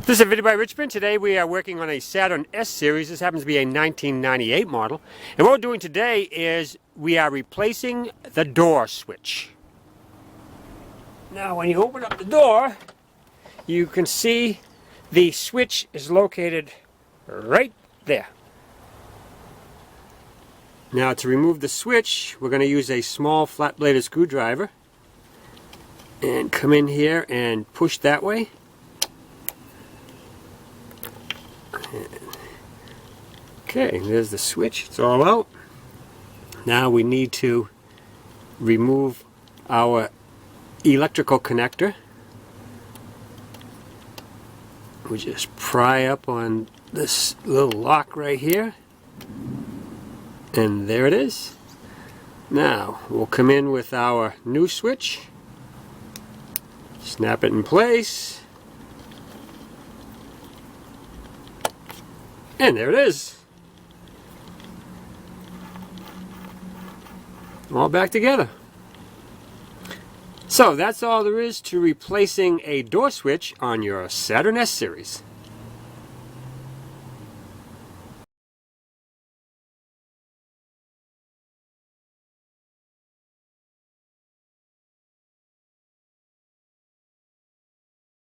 This is a video by Richmond. Today we are working on a Saturn S series. This happens to be a 1998 model. And what we're doing today is we are replacing the door switch. Now when you open up the door, you can see the switch is located right there. Now to remove the switch, we're going to use a small flat-bladed screwdriver and come in here and push that way. Okay, there's the switch. It's all out. Now we need to remove our electrical connector. We just pry up on this little lock right here. And there it is. Now we'll come in with our new switch. Snap it in place. And there it is. All back together. So that's all there is to replacing a door switch on your Saturn S series.